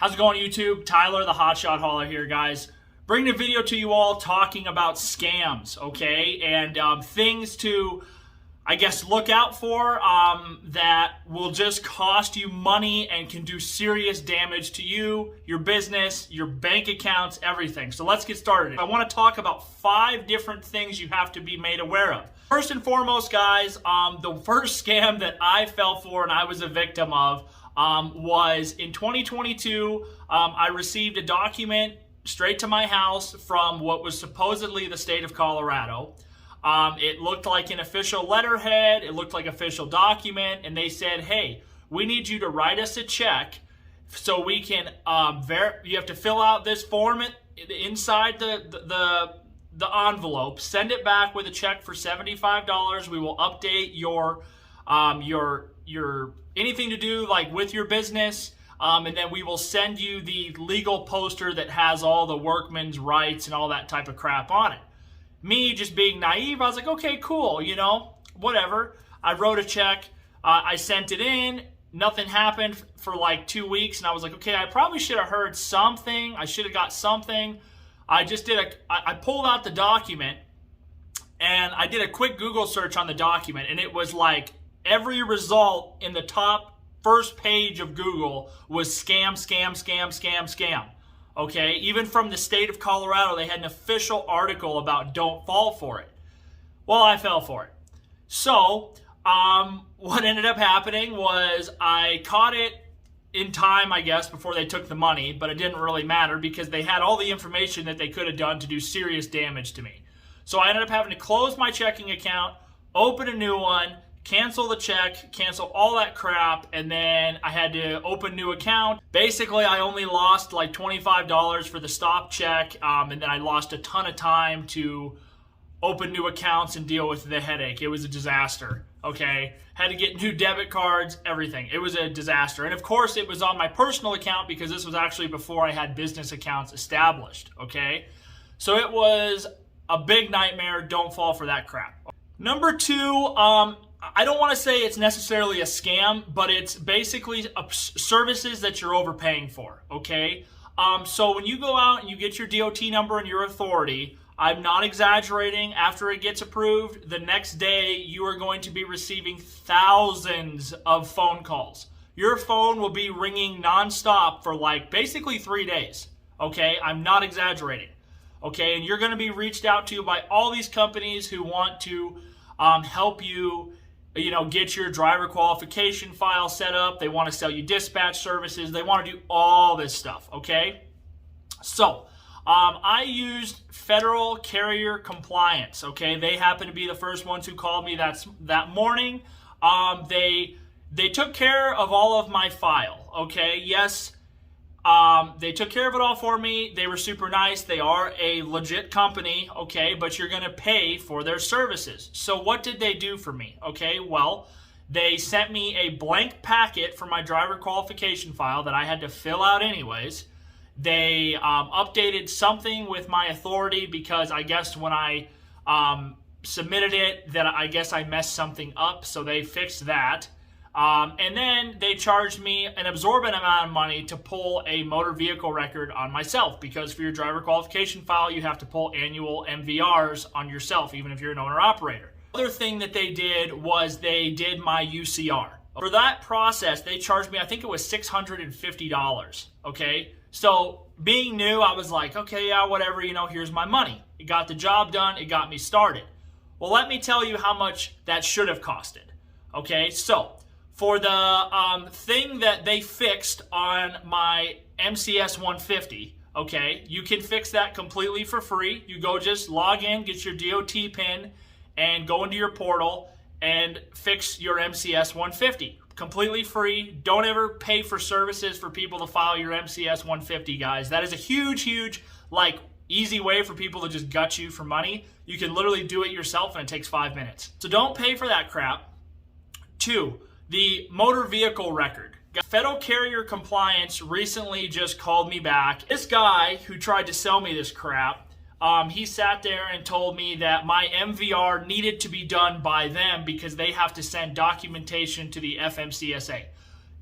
How's it going, YouTube? Tyler, the Hotshot Hauler here, guys. Bringing a video to you all talking about scams, okay? And things to, I guess, look out for that will just cost you money and can do serious damage to you, your business, your bank accounts, everything. So let's get started. I want to talk about 5 different things you have to be made aware of. First and foremost, guys, the first scam that I fell for and I was a victim of was in 2022. I received a document straight to my house from what was supposedly the state of Colorado. It looked like an official letterhead. It looked like an official document. And they said, hey, we need you to write us a check so we can, you have to fill out this form inside the envelope, send it back with a check for $75. We will update your anything to do like with your business, and then we will send you the legal poster that has all the workman's rights and all that type of crap on it. Me just being naive, I was like, okay, cool, you know, whatever. I wrote a check, I sent it in, nothing happened for like 2 weeks, and I was like, okay, I probably should have heard something, I should have got something. I pulled out the document, and I did a quick Google search on the document, and it was like every result in the top first page of Google was scam, scam, scam, scam, scam. Okay, even from the state of Colorado, they had an official article about don't fall for it. Well, I fell for it. So, what ended up happening was I caught it in time, I guess, before they took the money, but it didn't really matter because they had all the information that they could have done to do serious damage to me. So I ended up having to close my checking account, open a new one, cancel the check, cancel all that crap, and then I had to open a new account. Basically, I only lost like $25 for the stop check, and then I lost a ton of time to open new accounts and deal with the headache. It was a disaster, okay? Had to get new debit cards, everything. It was a disaster. And of course, it was on my personal account because this was actually before I had business accounts established, okay? So it was a big nightmare. Don't fall for that crap. Number 2, I don't want to say it's necessarily a scam, but it's basically services that you're overpaying for, okay? So when you go out and you get your DOT number and your authority, I'm not exaggerating, after it gets approved, the next day you are going to be receiving thousands of phone calls. Your phone will be ringing nonstop for like basically 3 days, okay? I'm not exaggerating, okay? And you're going to be reached out to by all these companies who want to help you, you know, get your driver qualification file set up. They want to sell you dispatch services. They want to do all this stuff, okay? So, I used Federal Carrier Compliance, okay? They happened to be the first ones who called me that morning. They took care of all of my file, okay? Yes, they took care of it all for me. They were super nice. They are a legit company, okay? But you're going to pay for their services. So what did they do for me? Okay, well, they sent me a blank packet for my driver qualification file that I had to fill out anyways. They updated something with my authority because I guess when I submitted it, that I guess I messed something up, so they fixed that. And then they charged me an absorbent amount of money to pull a motor vehicle record on myself, because for your driver qualification file, you have to pull annual MVRs on yourself, even if you're an owner-operator. Other thing that they did was they did my UCR. For that process, they charged me, I think it was $650, okay? So being new, I was like, okay, yeah, whatever, you know, here's my money. It got the job done. It got me started. Well, let me tell you how much that should have costed, okay? So for the thing that they fixed on my MCS 150, okay, you can fix that completely for free. You go just log in, get your DOT pin, and go into your portal and fix your MCS 150. Completely free. Don't ever pay for services for people to file your MCS 150, guys. That is a huge, huge, like, easy way for people to just gut you for money. You can literally do it yourself and it takes 5 minutes. So don't pay for that crap. 2, the motor vehicle record. Federal Carrier Compliance recently just called me back. This guy who tried to sell me this crap, he sat there and told me that my MVR needed to be done by them because they have to send documentation to the FMCSA.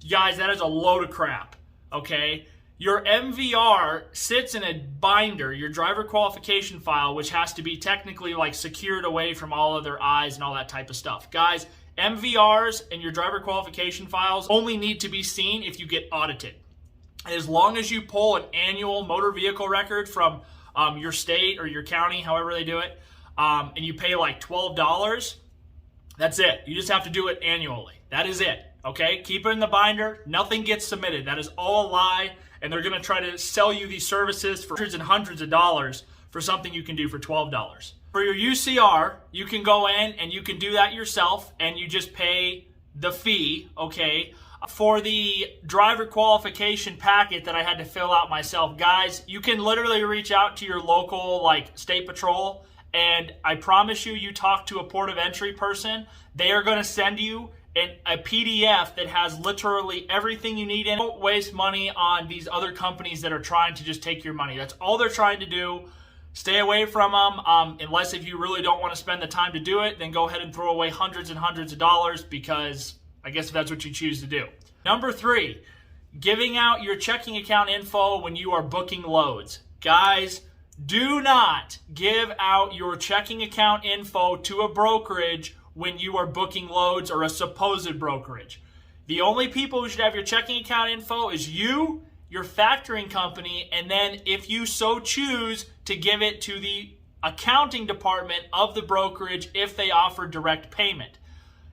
Guys, that is a load of crap, okay? your MVR sits in a binder, your driver qualification file, which has to be technically like secured away from all other eyes and all that type of stuff. Guys, MVRs and your driver qualification files only need to be seen if you get audited. As long as you pull an annual motor vehicle record from your state or your county, however they do it, and you pay like $12, that's it. You just have to do it annually. That is it. Okay? Keep it in the binder. Nothing gets submitted. That is all a lie. And they're going to try to sell you these services for hundreds and hundreds of dollars for something you can do for $12. For your UCR, you can go in and you can do that yourself, and you just pay the fee, okay? For the driver qualification packet that I had to fill out myself, guys, you can literally reach out to your local like state patrol, and I promise you, you talk to a port of entry person, they are going to send you a PDF that has literally everything you need in it. Don't waste money on these other companies that are trying to just take your money. That's all they're trying to do. Stay away from them, unless if you really don't want to spend the time to do it, then go ahead and throw away hundreds and hundreds of dollars, because I guess that's what you choose to do. Number 3, giving out your checking account info when you are booking loads. Guys, do not give out your checking account info to a brokerage when you are booking loads, or a supposed brokerage. The only people who should have your checking account info is you, your factoring company, and then if you so choose to give it to the accounting department of the brokerage if they offer direct payment.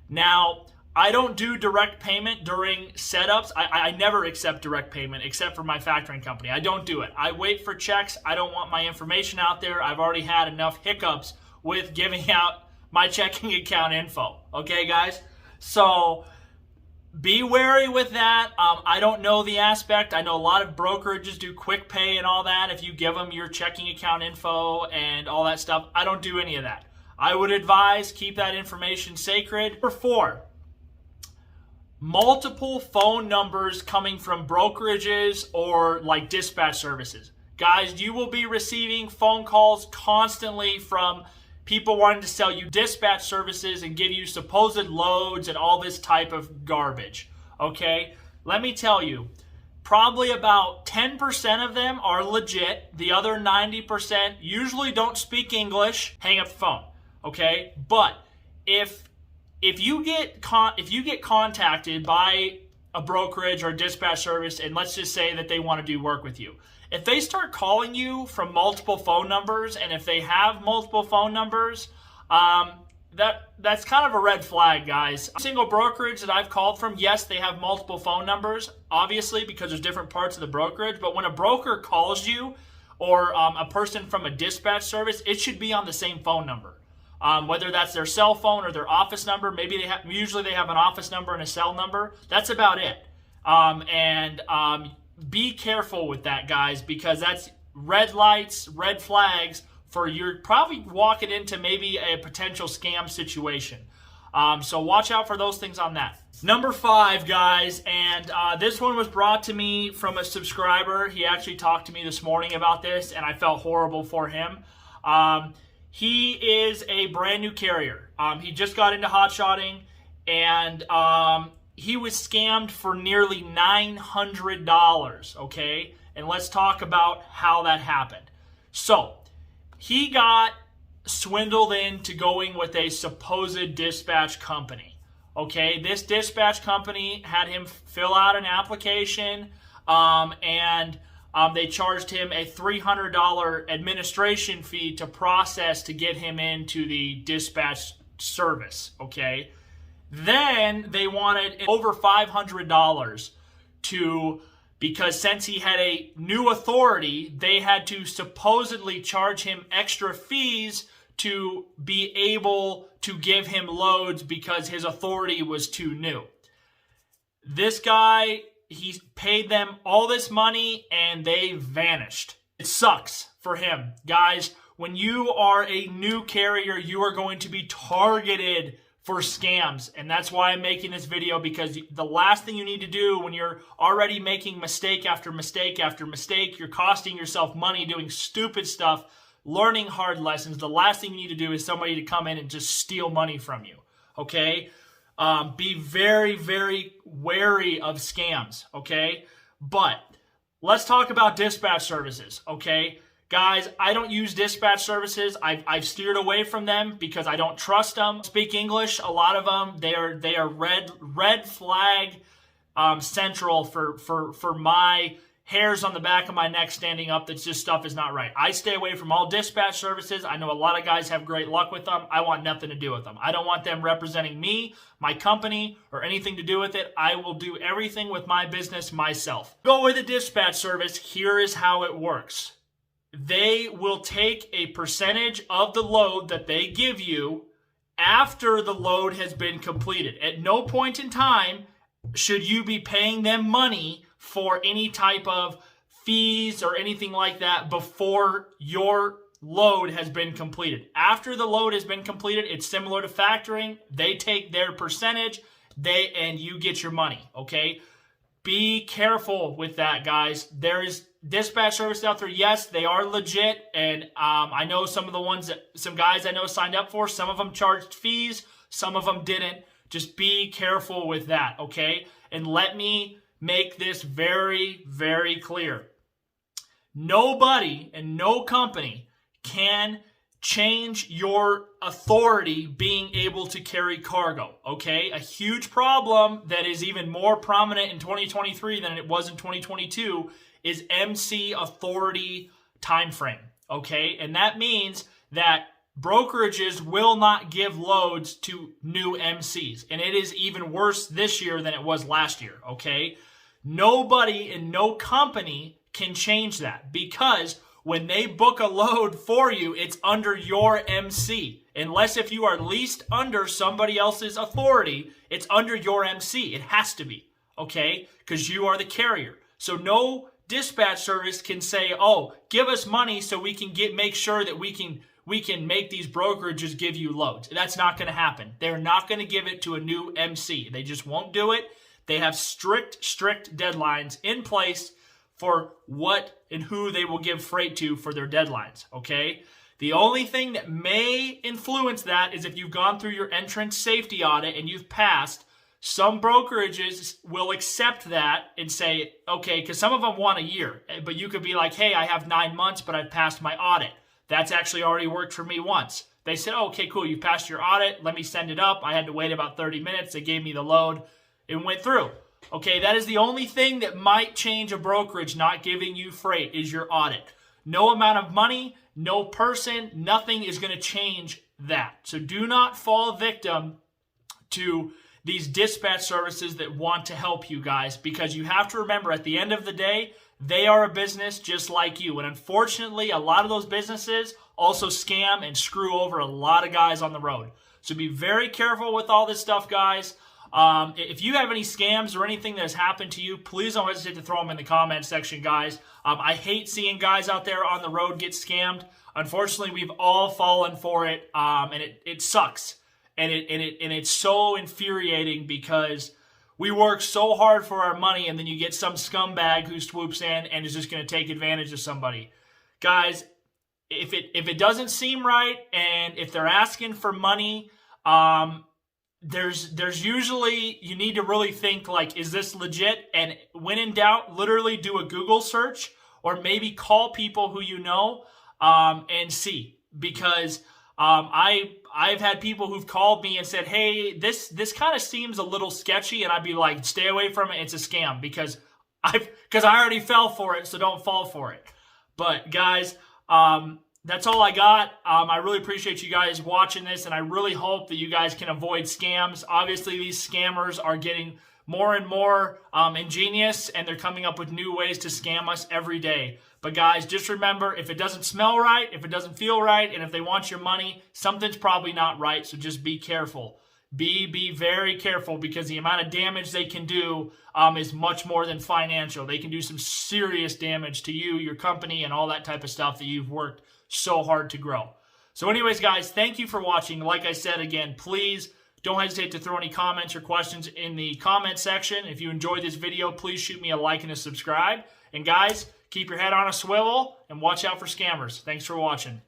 Now, I don't do direct payment during setups. I never accept direct payment except for my factoring company. I don't do it. I wait for checks. I don't want my information out there. I've already had enough hiccups with giving out my checking account info. Okay, guys? So be wary with that. I don't know the aspect. I know a lot of brokerages do quick pay and all that if you give them your checking account info and all that stuff. I don't do any of that. I would advise keep that information sacred. Number 4, multiple phone numbers coming from brokerages or like dispatch services. Guys, you will be receiving phone calls constantly from people wanting to sell you dispatch services and give you supposed loads and all this type of garbage, okay? Let me tell you, probably about 10% of them are legit. The other 90% usually don't speak English. Hang up the phone, okay? But if you get contacted by a brokerage or a dispatch service, and let's just say that they want to do work with you, if they start calling you from multiple phone numbers, and if they have multiple phone numbers, that's kind of a red flag, guys. A single brokerage that I've called from, yes, they have multiple phone numbers, obviously, because there's different parts of the brokerage. But when a broker calls you, or a person from a dispatch service, it should be on the same phone number. Whether that's their cell phone or their office number. Maybe usually they have an office number and a cell number. That's about it. Be careful with that, guys, because that's red lights, red flags for you're probably walking into maybe a potential scam situation. So watch out for those things on that. Number 5, guys, and this one was brought to me from a subscriber. He actually talked to me this morning about this, and I felt horrible for him. He is a brand new carrier. He just got into hotshotting, and he was scammed for nearly $900, okay? And let's talk about how that happened. So, he got swindled into going with a supposed dispatch company, okay? This dispatch company had him fill out an application, and they charged him a $300 administration fee to process to get him into the dispatch service, okay? Then they wanted over $500 because since he had a new authority, they had to supposedly charge him extra fees to be able to give him loads because his authority was too new. This guy, he paid them all this money and they vanished. It sucks for him. Guys, when you are a new carrier, you are going to be targeted for scams, and that's why I'm making this video, because the last thing you need to do when you're already making mistake after mistake after mistake, you're costing yourself money doing stupid stuff, learning hard lessons, the last thing you need to do is somebody to come in and just steal money from you, okay? Be very, very wary of scams, okay? But let's talk about dispatch services, okay? Guys, I don't use dispatch services. I've steered away from them because I don't trust them. Speak English, a lot of them, they are red flag central for my hairs on the back of my neck standing up. That's just stuff is not right. I stay away from all dispatch services. I know a lot of guys have great luck with them. I want nothing to do with them. I don't want them representing me, my company, or anything to do with it. I will do everything with my business myself. Go with a dispatch service. Here is how it works. They will take a percentage of the load that they give you after the load has been completed. At no point in time should you be paying them money for any type of fees or anything like that before your load has been completed. After the load has been completed, it's similar to factoring. They take their percentage, and you get your money, okay? Be careful with that, guys. There is dispatch services out there. Yes, they are legit, and I know some of the ones that some guys I know signed up for, some of them charged fees, some of them didn't. Just be careful with that, okay? And let me make this very, very clear. Nobody and no company can change your authority being able to carry cargo, okay? A huge problem that is even more prominent in 2023 than it was in 2022 is MC authority time frame, okay? And that means that brokerages will not give loads to new MCs. And it is even worse this year than it was last year, okay? Nobody and no company can change that because when they book a load for you, it's under your MC. Unless if you are leased under somebody else's authority, it's under your MC. It has to be, okay? Because you are the carrier. So no dispatch service can say, oh, give us money so we can make sure that we can make these brokerages give you loads. That's not going to happen. They're not going to give it to a new MC. They just won't do it. They have strict deadlines in place for what and who they will give freight to for their deadlines, okay? The only thing that may influence that is if you've gone through your entrance safety audit and you've passed. Some brokerages will accept that and say, okay, because some of them want a year, but you could be like, hey, I have 9 months, but I've passed my audit. That's actually already worked for me once. They said, oh, okay, cool, you passed your audit. Let me send it up. I had to wait about 30 minutes. They gave me the load. It went through. Okay, that is the only thing that might change a brokerage not giving you freight is your audit. No amount of money, no person, nothing is going to change that. So do not fall victim to these dispatch services that want to help you guys, because you have to remember at the end of the day, they are a business just like you. And unfortunately, a lot of those businesses also scam and screw over a lot of guys on the road. So be very careful with all this stuff, guys. If you have any scams or anything that has happened to you, please don't hesitate to throw them in the comment section, guys. I hate seeing guys out there on the road get scammed. Unfortunately, we've all fallen for it, and it sucks. And it's so infuriating because we work so hard for our money, and then you get some scumbag who swoops in and is just going to take advantage of somebody. Guys, if it doesn't seem right, and if they're asking for money, there's usually, you need to really think like, is this legit? And when in doubt, literally do a Google search or maybe call people who you know and see. Because I've had people who've called me and said, hey, this kind of seems a little sketchy, and I'd be like, stay away from it, it's a scam, because I already fell for it, so don't fall for it. But guys, that's all I got. I really appreciate you guys watching this, and I really hope that you guys can avoid scams. Obviously, these scammers are getting more and more ingenious, and they're coming up with new ways to scam us every day. But guys, just remember, if it doesn't smell right, if it doesn't feel right, and if they want your money, something's probably not right, so just be careful. Be very careful, because the amount of damage they can do is much more than financial. They can do some serious damage to you, your company, and all that type of stuff that you've worked so hard to grow. So anyways, guys, thank you for watching. Like I said, again, please don't hesitate to throw any comments or questions in the comment section. If you enjoyed this video, please shoot me a like and a subscribe. And guys, keep your head on a swivel and watch out for scammers. Thanks for watching.